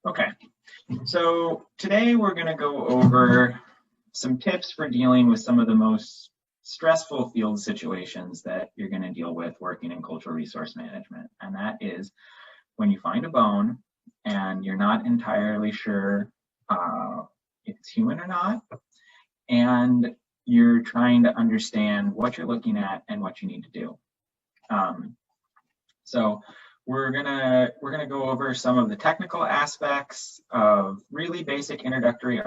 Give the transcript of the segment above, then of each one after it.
Okay, so today we're going to go over some tips for dealing with some of the most stressful field situations that you're going to deal with working in cultural resource management. And that is when you find a bone and you're not entirely sure if it's human or not, and you're trying to understand what you're looking at and what you need to do. So we're gonna go over some of the technical aspects of really basic introductory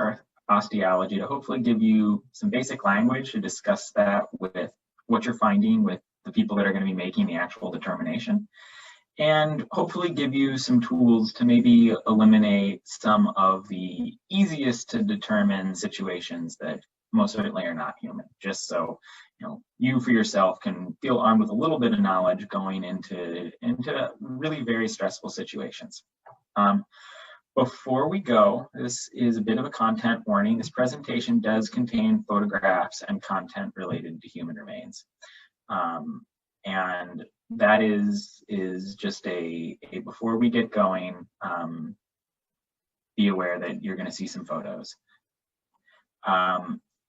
osteology to hopefully give you some basic language to discuss that with what you're finding with the people that are going to be making the actual determination, and hopefully give you some tools to maybe eliminate some of the easiest to determine situations that most certainly are not human, just so you for yourself can feel armed with a little bit of knowledge going into really very stressful situations. Before we go, this is a bit of a content warning. This presentation does contain photographs and content related to human remains. And that is just a before we get going, be aware that you're going to see some photos.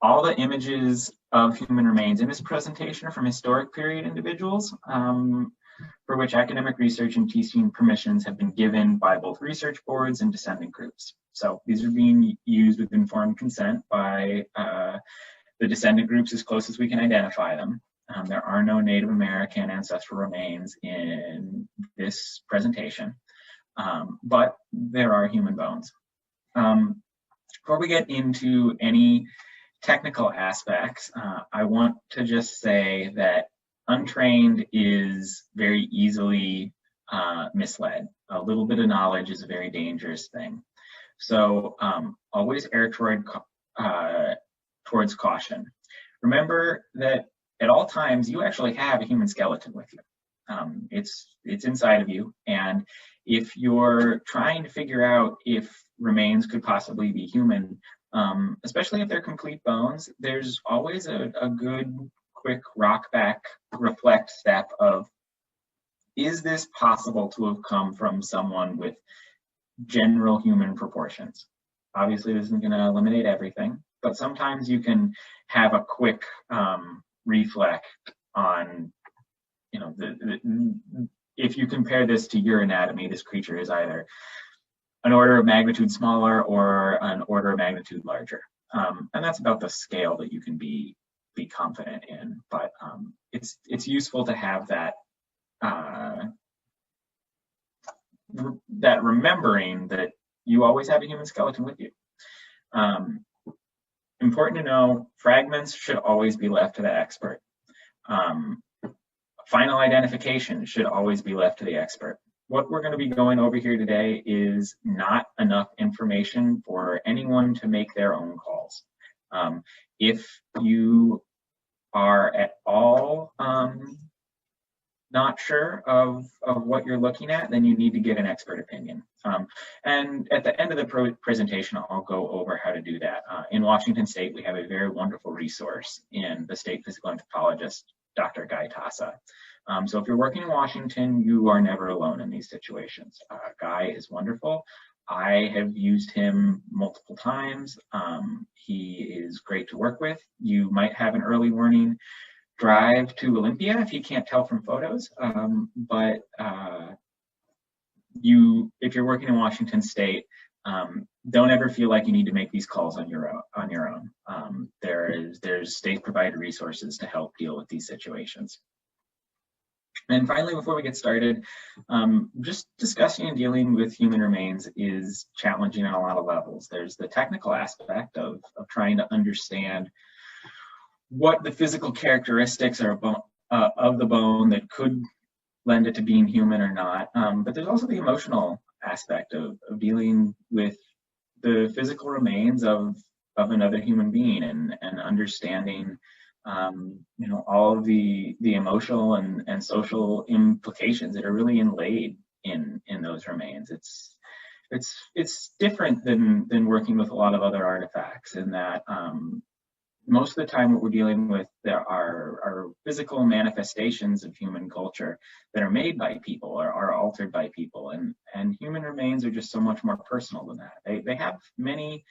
All the images of human remains in this presentation are from historic period individuals, for which academic research and teaching permissions have been given by both research boards and descendant groups. So these are being used with informed consent by the descendant groups as close as we can identify them. There are no Native American ancestral remains in this presentation, but there are human bones. Before we get into any technical aspects, I want to just say that untrained is very easily misled. A little bit of knowledge is a very dangerous thing. So always err towards caution. Remember that at all times you actually have a human skeleton with you. It's inside of you, and if you're trying to figure out if remains could possibly be human, especially if they're complete bones, there's always a good, quick rock back, reflect step of, is this possible to have come from someone with general human proportions? Obviously, this isn't going to eliminate everything, but sometimes you can have a quick reflect on, if you compare this to your anatomy, this creature is either an order of magnitude smaller or an order of magnitude larger. And that's about the scale that you can be confident in. But it's useful to have that that remembering that you always have a human skeleton with you. Important to know, fragments should always be left to the expert. Final identification should always be left to the expert. What we're going to be going over here today is not enough information for anyone to make their own calls. If you are at all not sure of what you're looking at, then you need to get an expert opinion. And at the end of the presentation, I'll go over how to do that. In Washington State, we have a very wonderful resource in the state physical anthropologist, Dr. Guy Tassa. So if you're working in Washington, you are never alone in these situations. Guy is wonderful. I have used him multiple times. He is great to work with. You might have an early warning drive to Olympia if you can't tell from photos, but if you're working in Washington State, don't ever feel like you need to make these calls on your own. There's state-provided resources to help deal with these situations. And finally, before we get started, just discussing and dealing with human remains is challenging on a lot of levels. There's the technical aspect of trying to understand what the physical characteristics are of the bone that could lend it to being human or not. But there's also the emotional aspect of dealing with the physical remains of another human being and understanding all of the emotional and social implications that are really inlaid in those remains. It's different than working with a lot of other artifacts in that most of the time what we're dealing with there are physical manifestations of human culture that are made by people or are altered by people, and human remains are just so much more personal than that. They have many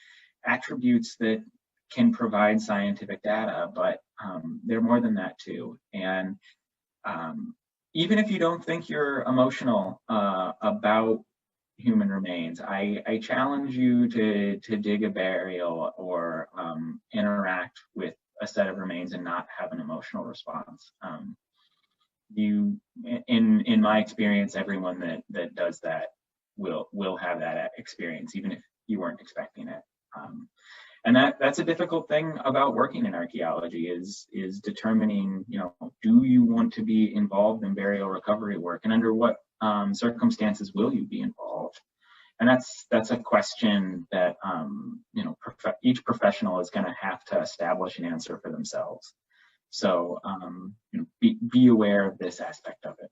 attributes that can provide scientific data, but they're more than that too. And even if you don't think you're emotional about human remains, I challenge you to dig a burial or interact with a set of remains and not have an emotional response. In my experience, everyone that does that will have that experience, even if you weren't expecting it. And that's a difficult thing about working in archaeology is determining, do you want to be involved in burial recovery work, and under what circumstances will you be involved? And that's a question that each professional is going to have to establish an answer for themselves. So be aware of this aspect of it.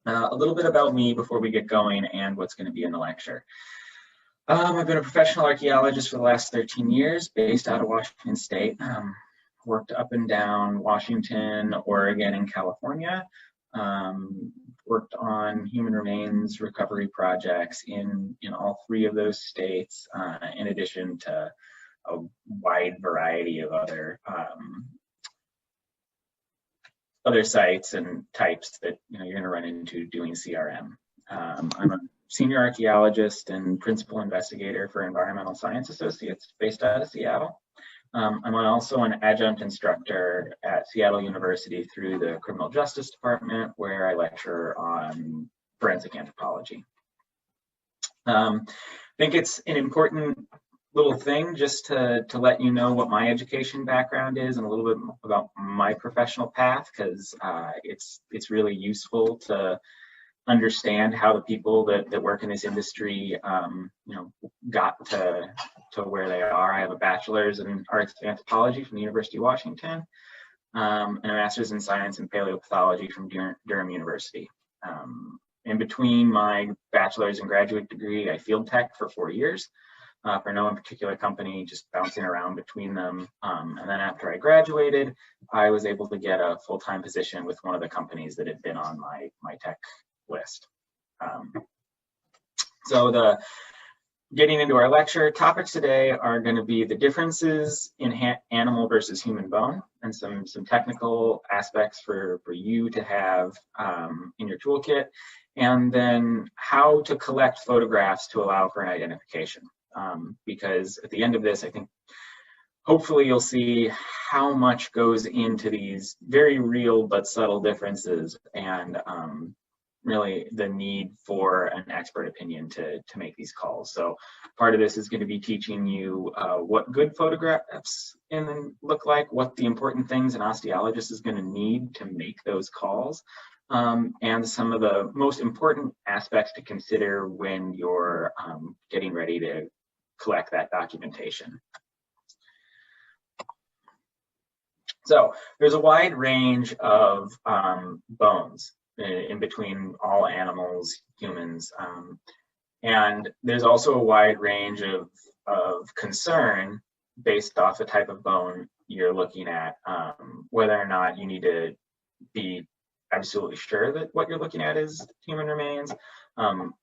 A little bit about me before we get going and what's going to be in the lecture. I've been a professional archaeologist for the last 13 years, based out of Washington State. Worked up and down Washington, Oregon, and California. Worked on human remains recovery projects in all three of those states, in addition to a wide variety of other sites and types that you're going to run into doing CRM. I'm a senior archaeologist and principal investigator for Environmental Science Associates based out of Seattle. I'm also an adjunct instructor at Seattle University through the Criminal Justice Department, where I lecture on forensic anthropology. I think it's an important little thing just to let you know what my education background is and a little bit about my professional path, because it's really useful to understand how the people that work in this industry got to where they are. I have a bachelor's in arts anthropology from the University of Washington, and a master's in science and paleopathology from Durham University. In between my bachelor's and graduate degree, I field tech for 4 years for no particular company, just bouncing around between them. And then after I graduated, I was able to get a full-time position with one of the companies that had been on my tech list. So getting into our lecture topics today are going to be the differences in animal versus human bone, and some technical aspects for you to have in your toolkit, and then how to collect photographs to allow for an identification. Because at the end of this, I think hopefully you'll see how much goes into these very real but subtle differences, and really the need for an expert opinion to make these calls. So part of this is going to be teaching you what good photographs look like, what the important things an osteologist is going to need to make those calls, and some of the most important aspects to consider when you're getting ready to collect that documentation. So there's a wide range of bones in between all animals, humans, and there's also a wide range of concern based off the type of bone you're looking at, whether or not you need to be absolutely sure that what you're looking at is human remains,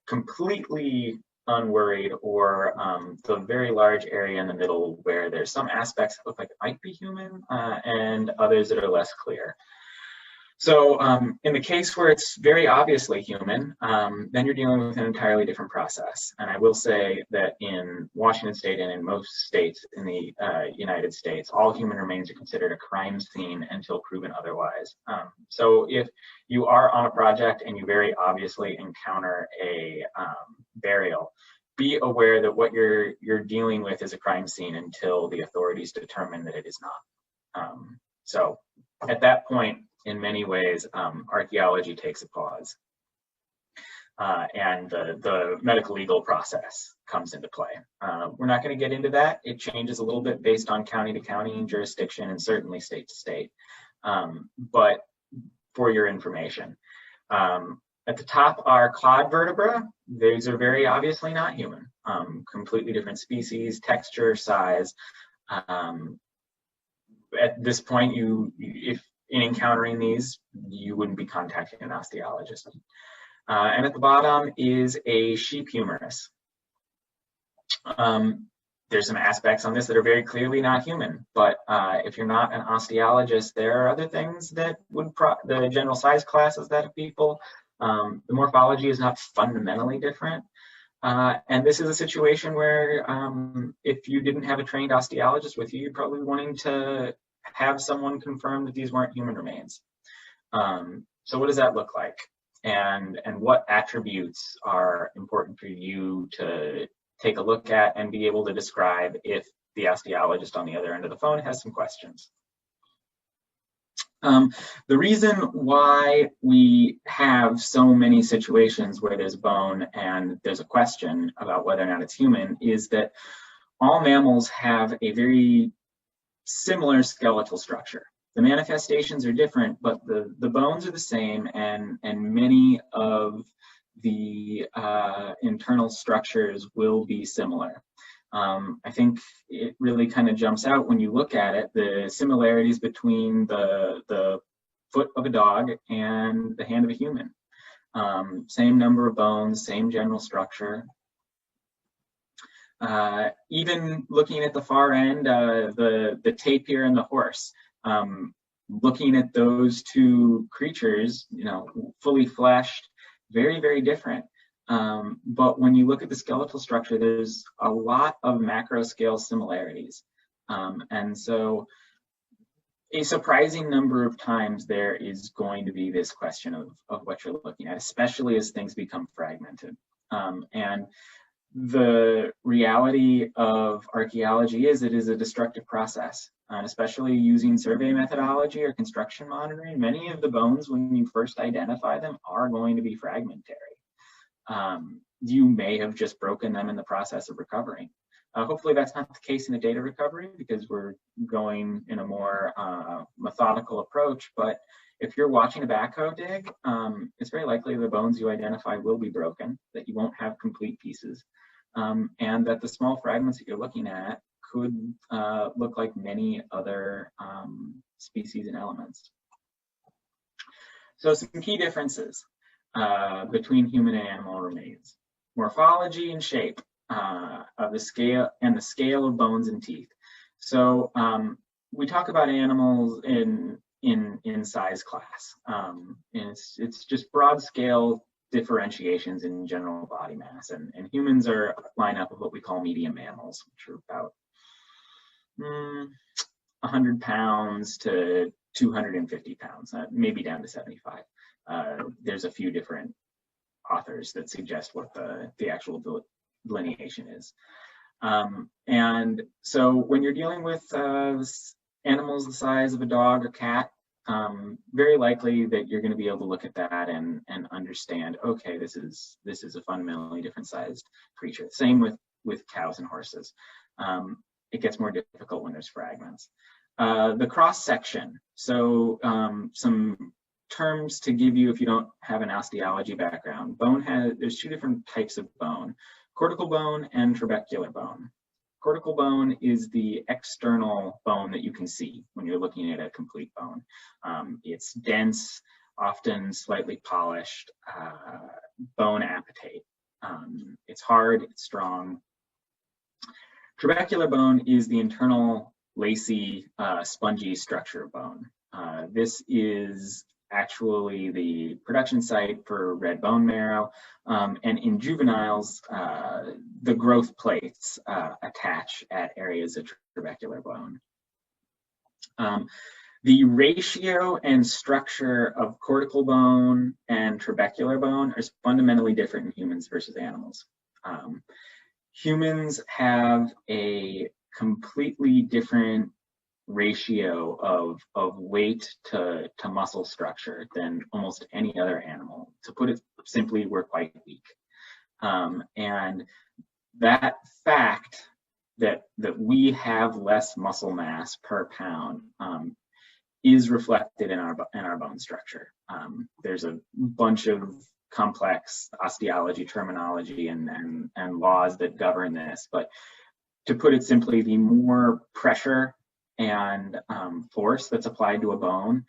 completely unworried, or the very large area in the middle where there's some aspects that look like it might be human and others that are less clear. So in the case where it's very obviously human, then you're dealing with an entirely different process. And I will say that in Washington State and in most states in the United States, all human remains are considered a crime scene until proven otherwise. So if you are on a project and you very obviously encounter a burial, be aware that what you're dealing with is a crime scene until the authorities determine that it is not. So at that point, in many ways, archaeology takes a pause, and the medical legal process comes into play. We're not going to get into that. It changes a little bit based on county to county and jurisdiction, and certainly state to state. But for your information, at the top are cod vertebra. These are very obviously not human. Completely different species, texture, size. at this point, if in encountering these, you wouldn't be contacting an osteologist. And at the bottom is a sheep humerus. There's some aspects on this that are very clearly not human, but if you're not an osteologist, there are other things that would, the general size classes that people, the morphology is not fundamentally different. And this is a situation where if you didn't have a trained osteologist with you, you're probably wanting to have someone confirm that these weren't human remains. So what does that look like? And what attributes are important for you to take a look at and be able to describe if the osteologist on the other end of the phone has some questions? The reason why we have so many situations where there's bone and there's a question about whether or not it's human is that all mammals have a very similar skeletal structure. The manifestations are different, but the bones are the same, and many of the internal structures will be similar. I think it really kind of jumps out when you look at it, the similarities between the foot of a dog and the hand of a human. Same number of bones, same general structure. Even looking at the far end, the tapir and the horse, looking at those two creatures, fully fleshed, very, very different. But when you look at the skeletal structure, there's a lot of macro scale similarities. And so a surprising number of times there is going to be this question of what you're looking at, especially as things become fragmented. And the reality of archaeology is it is a destructive process, especially using survey methodology or construction monitoring. Many of the bones, when you first identify them, are going to be fragmentary. You may have just broken them in the process of recovering. Hopefully that's not the case in the data recovery because we're going in a more methodical approach, but if you're watching a backhoe dig, it's very likely the bones you identify will be broken, that you won't have complete pieces, and that the small fragments that you're looking at could look like many other species and elements. So some key differences between human and animal remains. Morphology and shape of the scale and the scale of bones and teeth. So we talk about animals in size class. And it's just broad scale differentiations in general body mass, and humans are line up of what we call medium mammals, which are about 100 pounds to 250 pounds, maybe down to 75. There's a few different authors that suggest what the actual delineation is. And so when you're dealing with animals the size of a dog or cat, very likely that you're going to be able to look at that and understand, okay, this is a fundamentally different sized creature. Same with cows and horses. It gets more difficult when there's fragments. The cross section. So some terms to give you if you don't have an osteology background. There's two different types of bone: cortical bone and trabecular bone. Cortical bone is the external bone that you can see when you're looking at a complete bone. It's dense, often slightly polished, bone apatite. It's hard, it's strong. Trabecular bone is the internal, lacy, spongy structure of bone. This is actually the production site for red bone marrow, and in juveniles, the growth plates attach at areas of trabecular bone. The ratio and structure of cortical bone and trabecular bone is fundamentally different in humans versus animals. Humans have a completely different ratio of weight to muscle structure than almost any other animal. To put it simply, we're quite weak. And that fact that we have less muscle mass per pound is reflected in our bone structure. There's a bunch of complex osteology terminology and laws that govern this, but to put it simply, the more pressure and force that's applied to a bone,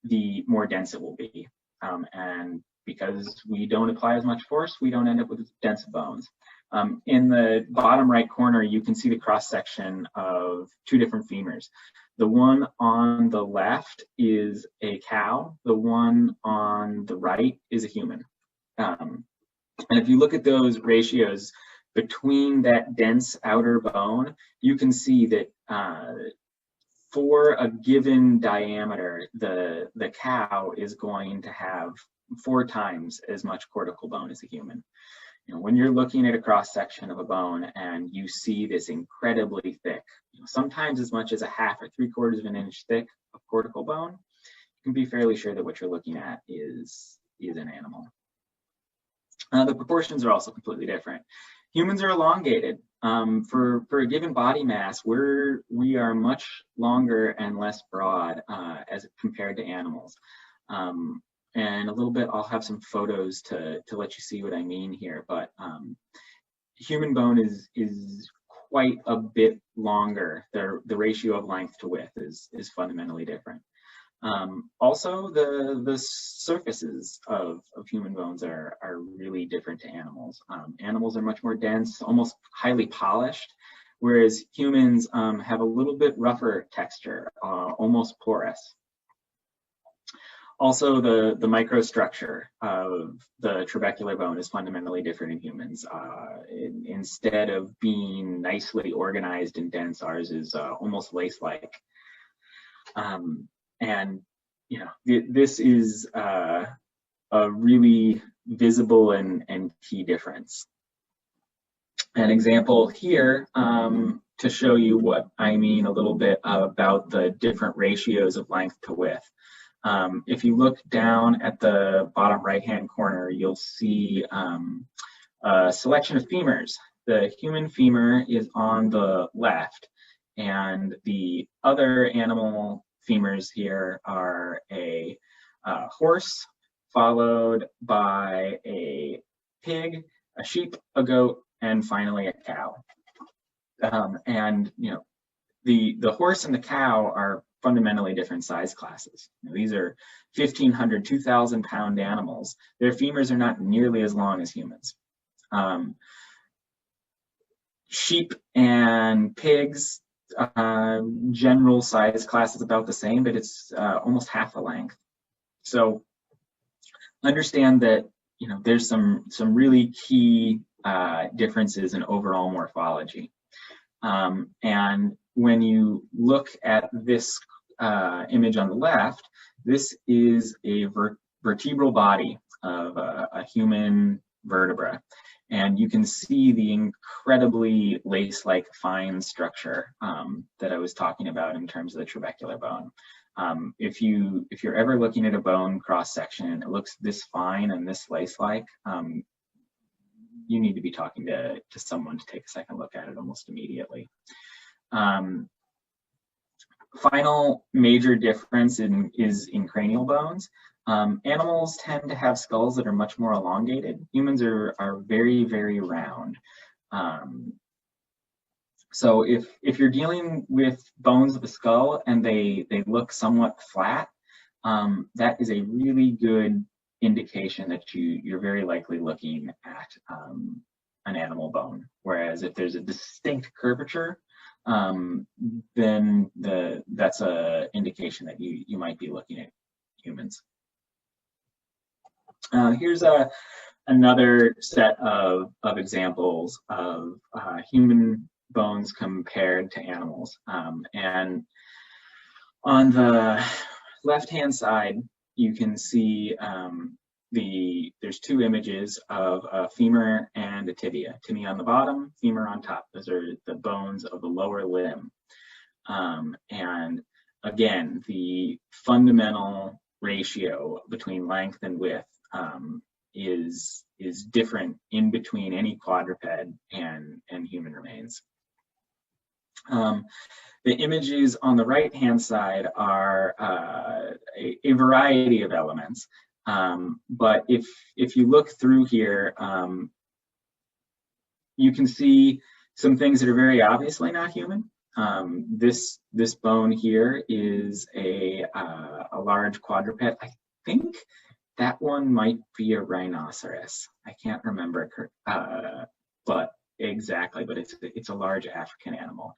the more dense it will be. And because we don't apply as much force, we don't end up with dense bones. In the bottom right corner, you can see the cross section of two different femurs. The one on the left is a cow. The one on the right is a human. And if you look at those ratios between that dense outer bone, you can see that for a given diameter, the cow is going to have 4 times as much cortical bone as a human. You know, when you're looking at a cross section of a bone and you see this incredibly thick, sometimes as much as a half or 3/4 of an inch thick of cortical bone, you can be fairly sure that what you're looking at is an animal. The proportions are also completely different. Humans are elongated. For a given body mass, we are much longer and less broad as compared to animals. And a little bit, I'll have some photos to let you see what I mean here. But human bone is quite a bit longer. The ratio of length to width is fundamentally different. Also, the surfaces of human bones are really different to animals. Animals are much more dense, almost highly polished, whereas humans have a little bit rougher texture, almost porous. Also, the microstructure of the trabecular bone is fundamentally different in humans. Instead of being nicely organized and dense, ours is almost lace-like. And this is a really visible and key difference. An example here to show you what I mean a little bit about the different ratios of length to width. If you look down at the bottom right-hand corner, you'll see a selection of femurs. The human femur is on the left, and the other animal femurs here are a horse, followed by a pig, a sheep, a goat, and finally a cow. And the horse and the cow are fundamentally different size classes. These are 1,500, 2,000 pound animals. Their femurs are not nearly as long as humans. Sheep and pigs, general size class is about the same, but it's almost half the length. So understand that there's some really key differences in overall morphology. And when you look at this image on the left, this is a vertebral body of a human vertebra. And you can see the incredibly lace-like fine structure that I was talking about in terms of the trabecular bone. If you're ever looking at a bone cross-section and it looks this fine and this lace-like, you need to be talking to someone to take a second look at it almost immediately. Final major difference is in cranial bones. Animals tend to have skulls that are much more elongated. Humans are very, very round. So if you're dealing with bones of the skull and they look somewhat flat, that is a really good indication that you're very likely looking at an animal bone. Whereas if there's a distinct curvature, then that's an indication that you might be looking at humans. Here's another set of examples of human bones compared to animals. And on the left-hand side, you can see there's two images of a femur and a tibia. Tibia on the bottom, femur on top. Those are the bones of the lower limb. And again, the fundamental ratio between length and width is different in between any quadruped and human remains. The images on the right-hand side are a variety of elements. But if you look through here, you can see some things that are very obviously not human. This bone here is a large quadruped. I think that one might be a rhinoceros. I can't remember, but exactly. But it's a large African animal.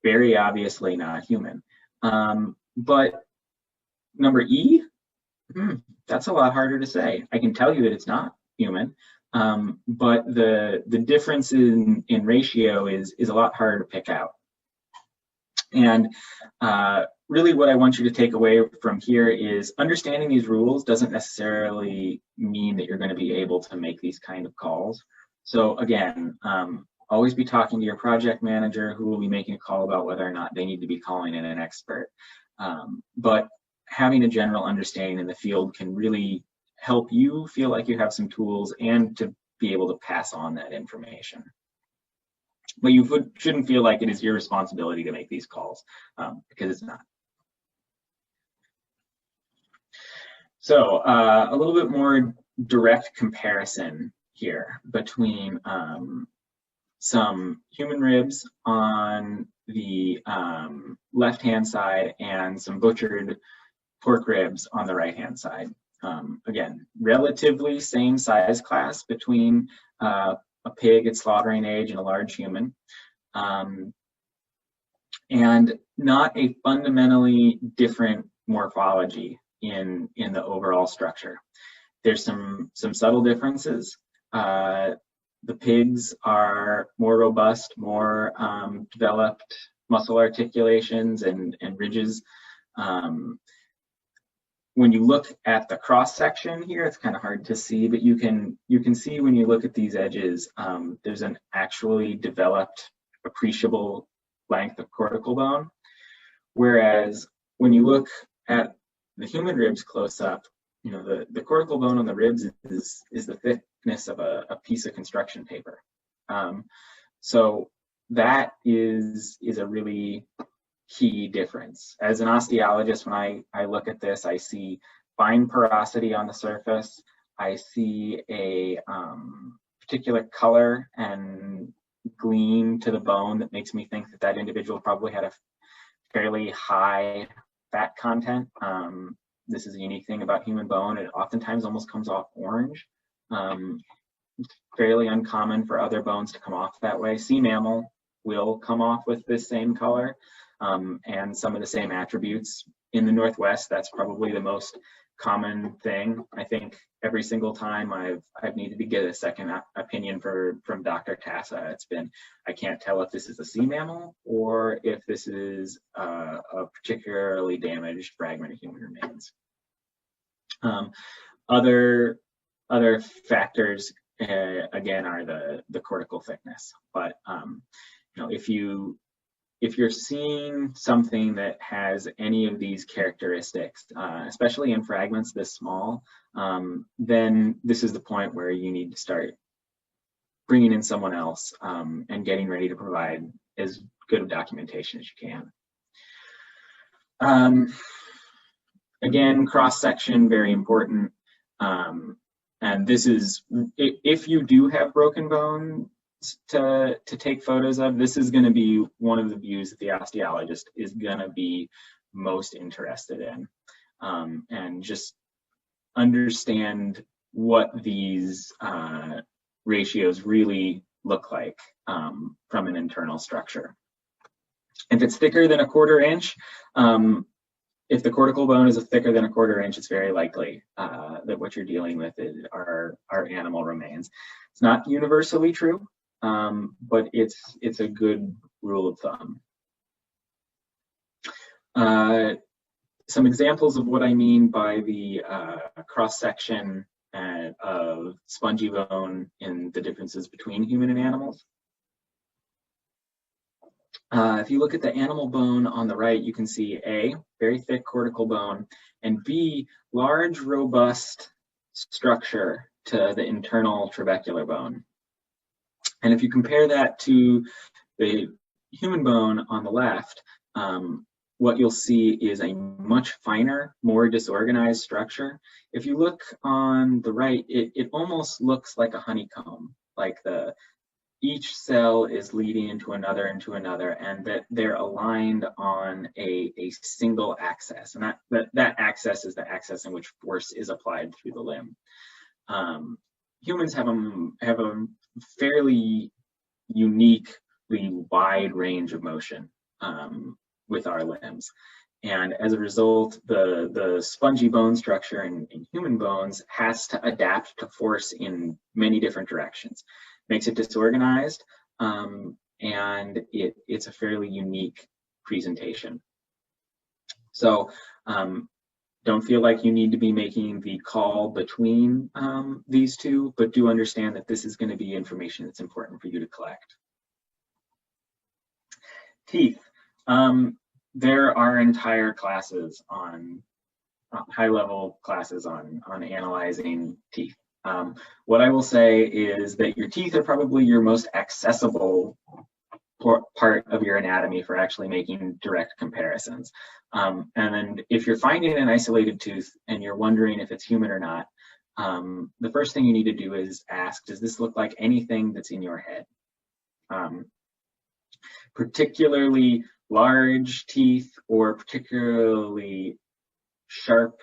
Very obviously not human. But number E, that's a lot harder to say. I can tell you that it's not human, but the difference in ratio is a lot harder to pick out. And really what I want you to take away from here is understanding these rules doesn't necessarily mean that you're going to be able to make these kind of calls. So again, always be talking to your project manager who will be making a call about whether or not they need to be calling in an expert. But having a general understanding in the field can really help you feel like you have some tools and to be able to pass on that information. But you shouldn't feel like it is your responsibility to make these calls, because it's not. So a little bit more direct comparison here between some human ribs on the left-hand side and some butchered pork ribs on the right-hand side. Again, relatively same size class between a pig at slaughtering age and a large human, and not a fundamentally different morphology in the overall structure. There's some subtle differences. The pigs are more robust, more developed muscle articulations and ridges. When you look at the cross section here, it's kind of hard to see, but you can see when you look at these edges, there's an actually developed, appreciable length of cortical bone. Whereas when you look at the human ribs close up, you know, the cortical bone on the ribs is the thickness of a piece of construction paper. So that is a really key difference. As an osteologist, when I look at this, I see fine porosity on the surface. I see a particular color and gleam to the bone that makes me think that that individual probably had a fairly high fat content. This is a unique thing about human bone. It oftentimes almost comes off orange. It's fairly uncommon for other bones to come off that way. Sea mammal will come off with this same color and some of the same attributes. In the Northwest, that's probably the most common thing. I think every single time I've needed to get a second opinion from Dr. Tassa, it's been, I can't tell if this is a sea mammal or if this is a particularly damaged fragment of human remains. Other factors, again, are the cortical thickness. But you know, if you're seeing something that has any of these characteristics, especially in fragments this small, then this is the point where you need to start bringing in someone else and getting ready to provide as good of documentation as you can. Again, cross-section, very important. And this is, if you do have broken bone to take photos of, this is going to be one of the views that the osteologist is going to be most interested in. And just understand what these ratios really look like from an internal structure. If it's thicker than a 1/4 inch, if the cortical bone is thicker than a 1/4 inch, it's very likely that what you're dealing with are animal remains. It's not universally true, but it's a good rule of thumb. Some examples of what I mean by the cross-section of spongy bone and the differences between human and animals. If you look at the animal bone on the right, you can see A, very thick cortical bone, and B, large, robust structure to the internal trabecular bone. And if you compare that to the human bone on the left, what you'll see is a much finer, more disorganized structure. If you look on the right, it almost looks like a honeycomb, like each cell is leading into another, and that they're aligned on a single axis. And that axis is the axis in which force is applied through the limb. Humans have a fairly uniquely wide range of motion with our limbs. And as a result, the spongy bone structure in human bones has to adapt to force in many different directions. Makes it disorganized, and it's a fairly unique presentation. So don't feel like you need to be making the call between these two, but do understand that this is going to be information that's important for you to collect. Teeth. There are entire classes on high-level classes on analyzing teeth. What I will say is that your teeth are probably your most accessible part of your anatomy for actually making direct comparisons. And then if you're finding an isolated tooth and you're wondering if it's human or not, the first thing you need to do is ask, does this look like anything that's in your head? Particularly large teeth or particularly sharp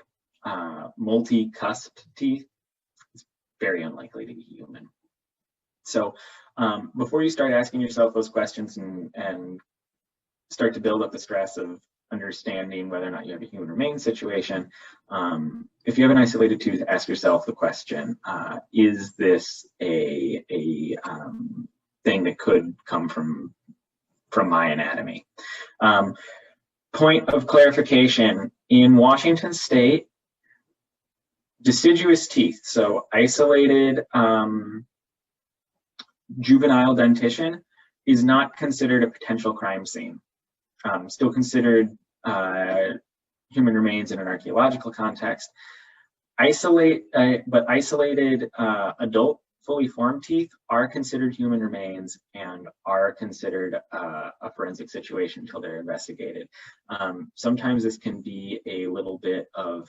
multi-cusped teeth, it's very unlikely to be human. So before you start asking yourself those questions and start to build up the stress of understanding whether or not you have a human remains situation, if you have an isolated tooth, ask yourself the question, is this a thing that could come from my anatomy? Point of clarification, in Washington State, deciduous teeth, so isolated juvenile dentition, is not considered a potential crime scene. Still considered human remains in an archaeological context. But isolated adult fully formed teeth are considered human remains and are considered a forensic situation until they're investigated. Sometimes this can be a little bit of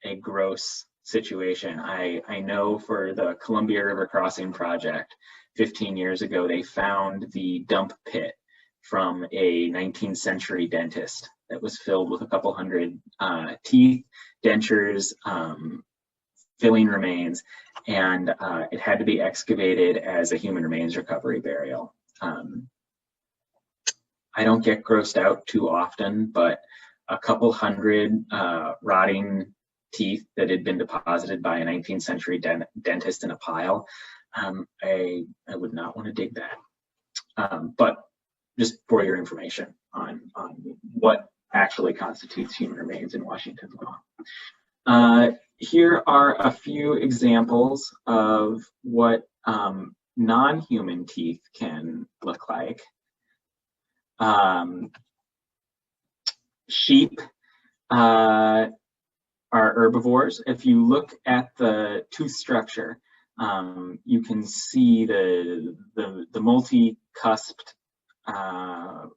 a gross situation. I know for the Columbia River Crossing project 15 years ago, they found the dump pit from a 19th century dentist that was filled with a couple hundred teeth, dentures, filling remains, and it had to be excavated as a human remains recovery burial. I don't get grossed out too often, but a couple hundred rotting teeth that had been deposited by a 19th century dentist in a pile, I would not want to dig that. But just for your information on what actually constitutes human remains in Washington law. Here are a few examples of what non-human teeth can look like. Sheep are herbivores. If you look at the tooth structure, you can see the multi-cusped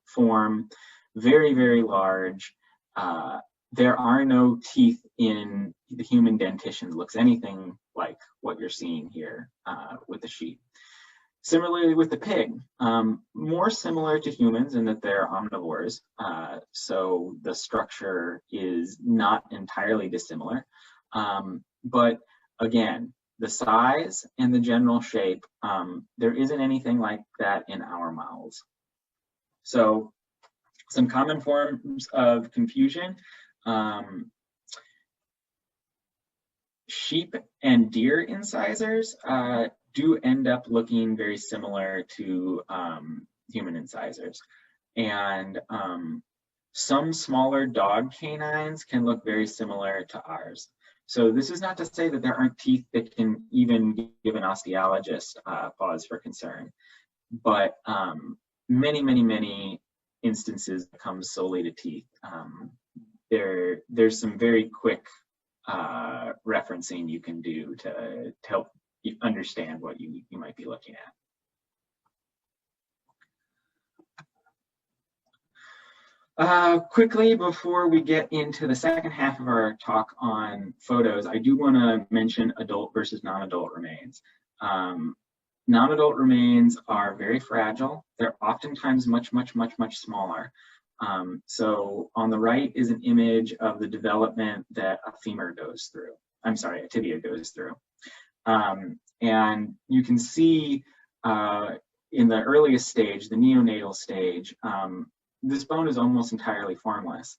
form, very, very large. There are no teeth in the human dentition that looks anything like what you're seeing here with the sheep. Similarly with the pig, more similar to humans in that they're omnivores, so the structure is not entirely dissimilar. But again, the size and the general shape, there isn't anything like that in our mouths. So some common forms of confusion. Sheep and deer incisors do end up looking very similar to human incisors. And some smaller dog canines can look very similar to ours. So this is not to say that there aren't teeth that can even give an osteologist pause for concern. But many, many, many instances that come solely to teeth. There's some very quick referencing you can do to help you understand what you might be looking at. Quickly, before we get into the second half of our talk on photos, I do want to mention adult versus non-adult remains. Non-adult remains are very fragile. They're oftentimes much smaller. So on the right is an image of the development that a femur goes through. I'm sorry, a tibia goes through. And you can see in the earliest stage, the neonatal stage, this bone is almost entirely formless.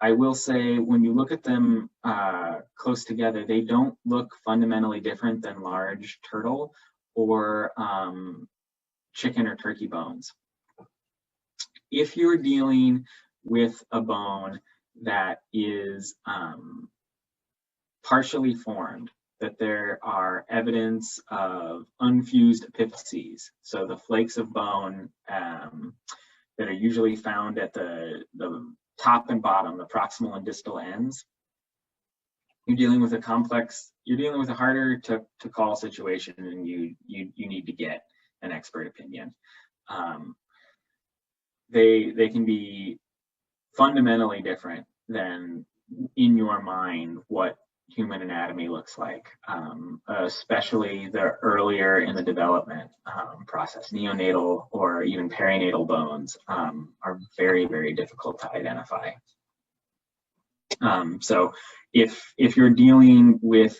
I will say when you look at them close together, they don't look fundamentally different than large turtle or chicken or turkey bones. If you're dealing with a bone that is partially formed, that there are evidence of unfused epiphyses, so the flakes of bone that are usually found at the top and bottom, the proximal and distal ends, you're dealing with a complex, you're dealing with a harder to call situation, and you need to get an expert opinion. They can be fundamentally different than in your mind what human anatomy looks like, especially the earlier in the development process. Neonatal or even perinatal bones are very difficult to identify. So if you're dealing with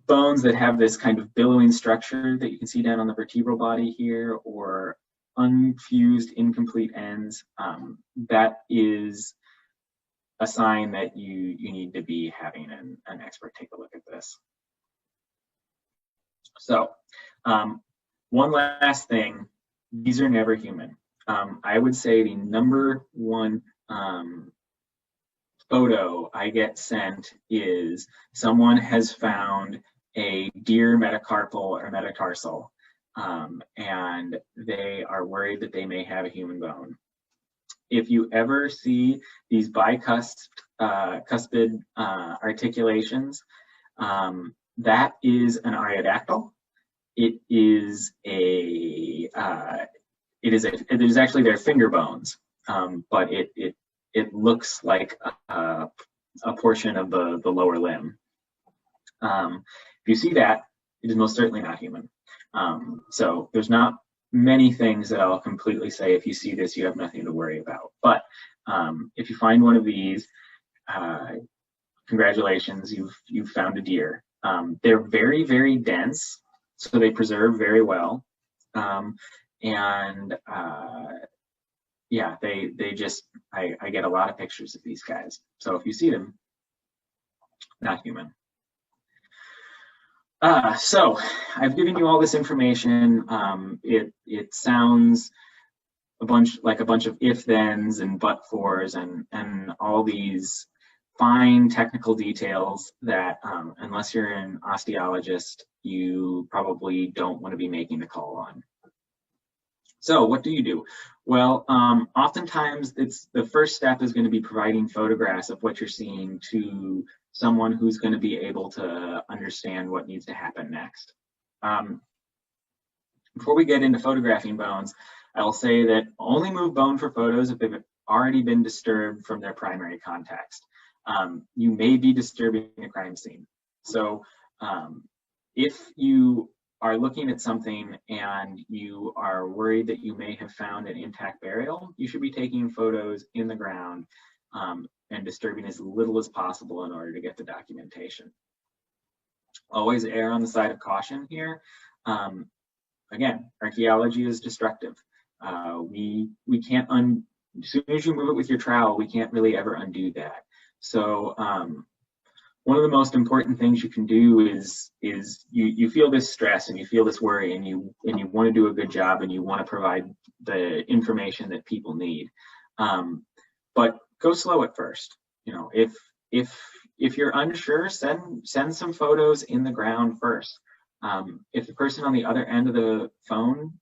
bones that have this kind of billowing structure that you can see down on the vertebral body here, or unfused incomplete ends, that is a sign that you need to be having an expert take a look at this. So one last thing, these are never human. I would say the number one photo I get sent is someone has found a deer metacarpal or metatarsal, and they are worried that they may have a human bone. If you ever see these bicuspid articulations, that is an ariodactyl. It is actually their finger bones, but it looks like a portion of the lower limb. If you see that, it is most certainly not human. So there's not many things that I'll completely say, if you see this, you have nothing to worry about. But if you find one of these, congratulations, you've found a deer. They're very dense, so they preserve very well. Yeah, they just, I get a lot of pictures of these guys. So if you see them, not human. So I've given you all this information. It sounds a bunch of if-thens and but-fors and all these fine technical details that unless you're an osteologist, you probably don't want to be making the call on. So what do you do? Well, oftentimes the first step is going to be providing photographs of what you're seeing to someone who's going to be able to understand what needs to happen next. Before we get into photographing bones, I'll say that only move bone for photos if they've already been disturbed from their primary context. You may be disturbing a crime scene. So if you are looking at something and you are worried that you may have found an intact burial, you should be taking photos in the ground and disturbing as little as possible in order to get the documentation. Always err on the side of caution here. Again, archaeology is destructive. We can't as soon as you move it with your trowel, we can't really ever undo that. So one of the most important things you can do is you feel this stress and you feel this worry, and you want to do a good job and you want to provide the information that people need. But go slow at first. You know, if you're unsure, send some photos in the ground first. If the person on the other end of the phone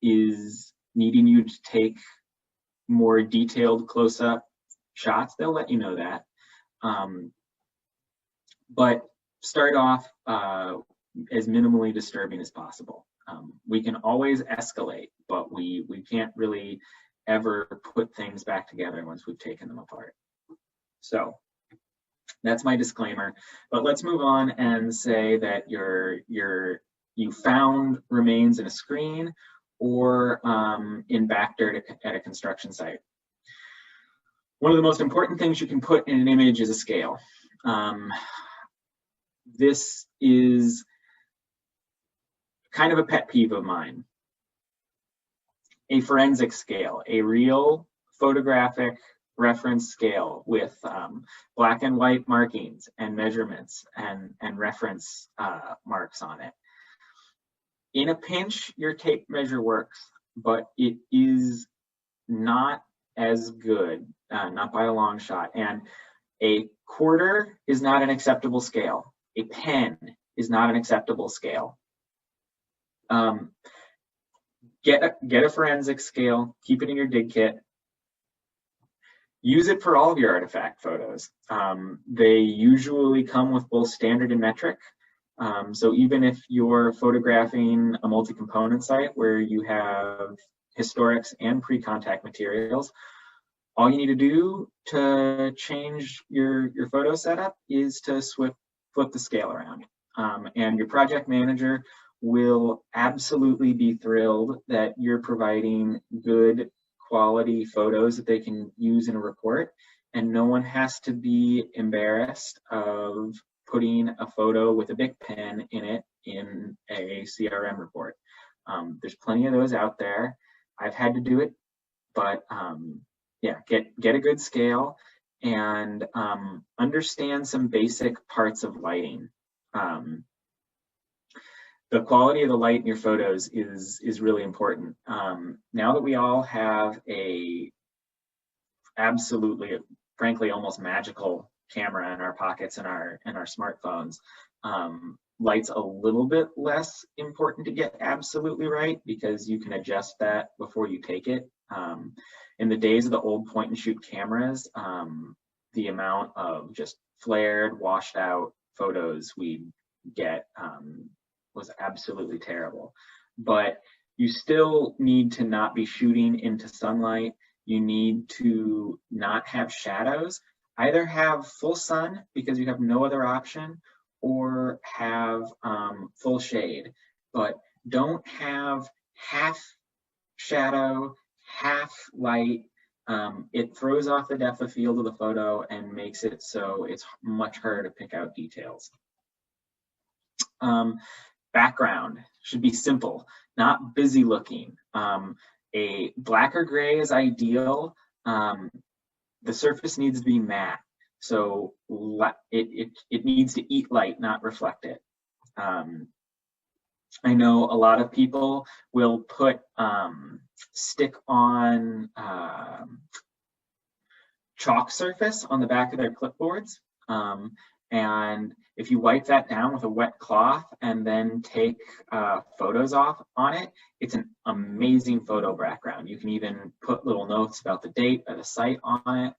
is needing you to take more detailed close-up shots, they'll let you know that. But start off as minimally disturbing as possible. We can always escalate, but we can't really ever put things back together once we've taken them apart. So That's my disclaimer. But let's move on and say that you found remains in a screen or in back dirt at a construction site. One of the most important things you can put in an image is a scale. This is kind of a pet peeve of mine. A forensic scale, a real photographic reference scale with black and white markings and measurements and reference marks on it. In a pinch, your tape measure works, but it is not as good, not by a long shot. And a quarter is not an acceptable scale. A pen is not an acceptable scale. Get a forensic scale, keep it in your dig kit. Use it for all of your artifact photos. They usually come with both standard and metric. So even if you're photographing a multi-component site where you have historics and pre-contact materials, all you need to do to change your photo setup is to flip the scale around. And your project manager will absolutely be thrilled that you're providing good quality photos that they can use in a report, and no one has to be embarrassed of putting a photo with a big pen in it in a CRM report. There's plenty of those out there. I've had to do it, but yeah, get a good scale and understand some basic parts of lighting. The quality of the light in your photos is really important. Now that we all have a absolutely, frankly, almost magical camera in our pockets and our smartphones, light's a little bit less important to get absolutely right because you can adjust that before you take it. In the days of the old point and shoot cameras, the amount of just flared, washed out photos we get was absolutely terrible. But you still need to not be shooting into sunlight. You need to not have shadows. Either have full sun because you have no other option, or have full shade. But don't have half shadow, half light. It throws off the depth of field of the photo and makes it so it's much harder to pick out details. Background should be simple, not busy looking. A black or gray is ideal. The surface needs to be matte, so it needs to eat light, not reflect it. I know a lot of people will put stick on chalk surface on the back of their clipboards. And if you wipe that down with a wet cloth and then take photos off on it, it's an amazing photo background. You can even put little notes about the date or the site on it.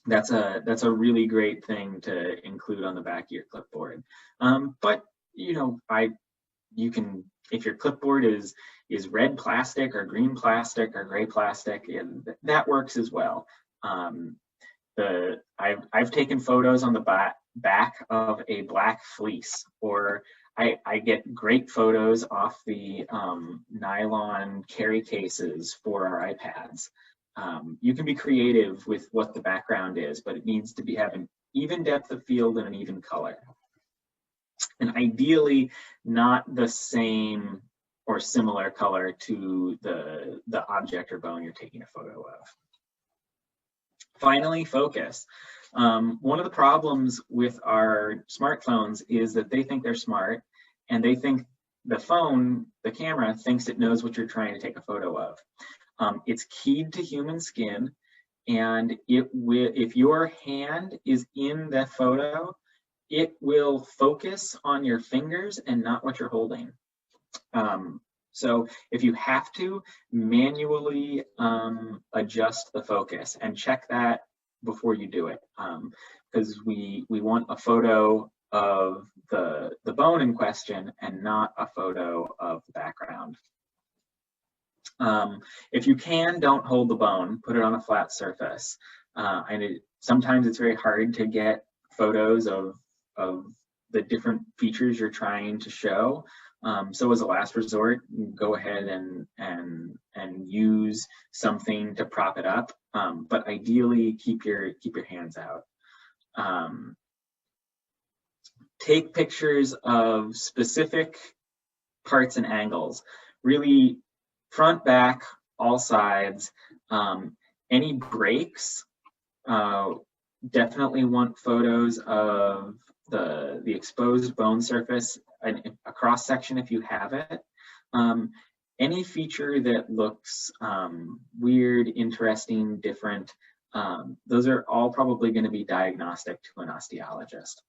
That's a really great thing to include on the back of your clipboard. But you know, you can, if your clipboard is red plastic or green plastic or gray plastic, that works as well. I've taken photos on the back of a black fleece, or I get great photos off the nylon carry cases for our iPads. You can be creative with what the background is, but it needs to have an even depth of field and an even color. And ideally not the same or similar color to the object or bone you're taking a photo of. Finally, focus. One of the problems with our smartphones is that they think they're smart, and they think the camera thinks it knows what you're trying to take a photo of. It's keyed to human skin, and if your hand is in the photo, it will focus on your fingers and not what you're holding. So if you have to, manually adjust the focus and check that before you do it, because we want a photo of the bone in question and not a photo of the background. If you can, don't hold the bone, put it on a flat surface. Sometimes it's very hard to get photos of the different features you're trying to show. So as a last resort, go ahead and use something to prop it up, but ideally keep your hands out. Take pictures of specific parts and angles, really front, back, all sides. Any breaks, definitely want photos of the exposed bone surface, a cross section if you have it. Any feature that looks weird, interesting, different, those are all probably going to be diagnostic to an osteologist.